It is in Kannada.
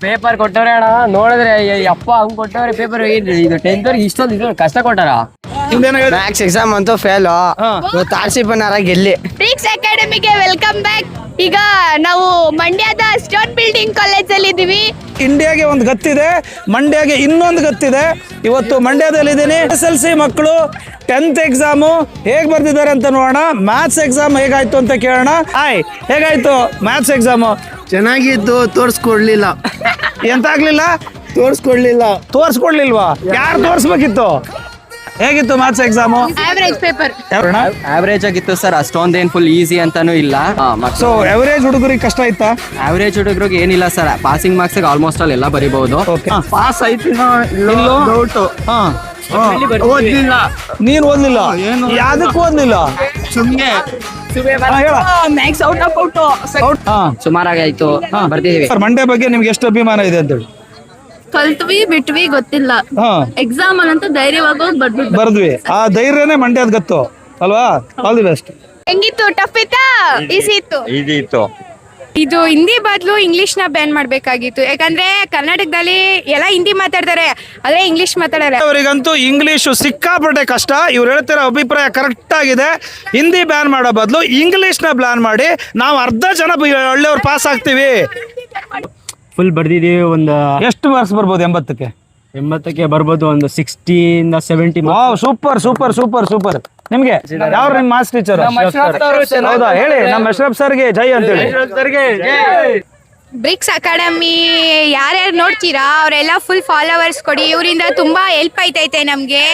ಪೇಪರ್ ಕೊಟ್ಟವ್ರೆ ಅಣ್ಣ, ನೋಡಿದ್ರೆ ಅಪ್ಪ ಹಂಗ್ ಕೊಟ್ಟವ್ರೆ ಪೇಪರ್. ಇದು 10th ಅವ್ರಿಗೆ ಇಷ್ಟೊಂದು ಕಷ್ಟ ಕೊಟ್ಟಾರ. ಮ್ಯಾಥ್ಸ್ ಎಕ್ಸಾಮ್ ಅಂತೂ ಫೇಲ್. ಇವತ್ತು ಆರ್ಸಿಬಿ ಗೆಲ್ಲಿ. ಬ್ರಿಕ್ಸ್ ಅಕಾಡೆಮಿಗೆ ವೆಲ್ಕಮ್ ಬ್ಯಾಕ್. ಈಗ ನಾವು ಮಂಡ್ಯದ ಸ್ಟೋನ್ ಬಿಲ್ಡಿಂಗ್ ಕಾಲೇಜ್ ಅಲ್ಲಿ ಇದೀವಿ. ಇಂಡಿಯಾಗೆ ಒಂದು ಗತ್ತಿದೆ, ಮಂಡ್ಯಗೆ ಇನ್ನೊಂದು ಗತ್ತಿದೆ. ಇವತ್ತು ಮಂಡ್ಯದಲ್ಲಿ ಇದ್ದೀನಿ. SSLC ಮಕ್ಕಳು 10th ಎಕ್ಸಾಮು ಹೇಗ್ ಬರ್ದಿದ್ದಾರೆ ಅಂತ ನೋಡೋಣ. ಮ್ಯಾಥ್ಸ್ ಎಕ್ಸಾಮ್ ಹೇಗಾಯ್ತು ಅಂತ ಕೇಳೋಣ. ಹೇಗಾಯ್ತು ಮ್ಯಾಥ್ಸ್ ಎಕ್ಸಾಮು? ಚೆನ್ನಾಗಿದ್ದು ತೋರ್ಸ್ಕೊಡ್ಲಿಲ್ಲ. ಎಂತ ಆಗ್ಲಿಲ್ಲ? ತೋರ್ಸ್ಕೊಡ್ಲಿಲ್ವಾ? ಯಾರು ತೋರ್ಸ್ಬೇಕಿತ್ತು? ಹೇಗಿತ್ತು maths exam? Average paper. Average ಆಗಿತ್ತು ಸರ್, ಅಷ್ಟೊಂದೇನ್ ಫುಲ್ ಈಸಿ ಅಂತಾನು ಇಲ್ಲ. ಸೊ ಎವರೇಜ್ ಹುಡುಗರಿಗೆ ಕಷ್ಟ ಆಯ್ತಾ? ಆವರೇಜ್ ಹುಡುಗರಿಗೆ ಏನಿಲ್ಲ ಸರ್, ಪಾಸಿಂಗ್ ಮಾರ್ಕ್ಸ್ ಆಲ್ಮೋಸ್ಟ್ ಅಲ್ಲಿ ಎಲ್ಲ ಬರಿಬಹುದು. ಪಾಸ್ ಆಯ್ತು. ಓದ್ಲಿಲ್ಲ. ನೀನ್ ಓದ್ಲಿಲ್ಲ? ಯಾವ್ದಕ್ಕೂ ಓದ್ಲಿಲ್ಲ? Max out of out. ಸುಮಾರಾಗಿ ಆಯ್ತು, ಬರ್ದಿದೀವಿ. ಮಂಡ್ಯ ಬಗ್ಗೆ ನಿಮ್ಗೆ ಎಷ್ಟು ಅಭಿಮಾನ ಇದೆ ಅಂತೇಳಿ? ಕಲ್ತ್ವಿ ಬಿಟ್ವಿ ಗೊತ್ತಿಲ್ಲ. ಎಕ್ಸಾಮ್ ಅಂತ ಧೈರ್ಯವಾಗಿ ಹೋಗಿ ಬರ್ದ್ವಿ. ಆ ಧೈರ್ಯನೇ ಮಂಡ್ಯದ ಗತ್ತು ಅಲ್ವಾ? All the best. ಹೆಂಗಿತ್ತು? ಟಫ್ ಇತ್ತಾ? ಈಸಿ ಇತ್ತು? ಇದಿತ್ತು. ಇದು ಹಿಂದಿ ಬದಲು ಇಂಗ್ಲಿಷ್ ನ ಬ್ಯಾನ್ ಮಾಡ್ಬೇಕಾಗಿತ್ತು. ಯಾಕಂದ್ರೆ ಕರ್ನಾಟಕದಲ್ಲಿ ಎಲ್ಲ ಹಿಂದಿ ಮಾತಾಡ್ತಾರೆ, ಆದ್ರೆ ಇಂಗ್ಲಿಷ್ ಮಾತಾಡಲ್ಲ. ಅವರಿಗಂತೂ ಇಂಗ್ಲಿಷ್ ಸಿಕ್ಕಾಪಟ್ಟೆ ಕಷ್ಟ. ಇವ್ರು ಹೇಳ್ತಿರೋ ಅಭಿಪ್ರಾಯ ಕರೆಕ್ಟ್ ಆಗಿದೆ. ಹಿಂದಿ ಬ್ಯಾನ್ ಮಾಡೋ ಬದಲು ಇಂಗ್ಲಿಷ್ ನ ಬ್ಯಾನ್ ಮಾಡಿ ನಾವು ಅರ್ಧ ಜನ ಒಳ್ಳೆಯವ್ರು ಪಾಸ್ ಆಗ್ತೀವಿ. ಫುಲ್ ಬರ್ದಿದೀವಿ. ಒಂದು ಎಷ್ಟು ಮಾರ್ಕ್ಸ್ ಬರ್ಬೋದು? 80ಕ್ಕೆ ಬರ್ಬೋದು. ಒಂದು 60 ಇಂದ 70. Super super super super. ನಿಮ್ಗೆ ಯಾರು ನಿಮ್ ಮಾಸ್ ಟೀಚರ್? ಹೌದಾ? ಹೇಳಿ ನಮ್ಮ ಅಶ್ರಫ್ ಸರ್ಗೆ ಜೈ ಅಂತ ಹೇಳಿ. ಬ್ರಿಕ್ಸ್ ಅಕಾಡೆಮಿ ಯಾರ್ಯಾರು ನೋಡ್ತೀರಾ ಅವರೆಲ್ಲ ಫುಲ್ ಫಾಲೋವರ್ಸ್ ಕೊಡಿ. ಇವರಿಂದ ತುಂಬಾ ಹೆಲ್ಪ್ ಆಯ್ತೈತೆ ನಮ್ಗೆ.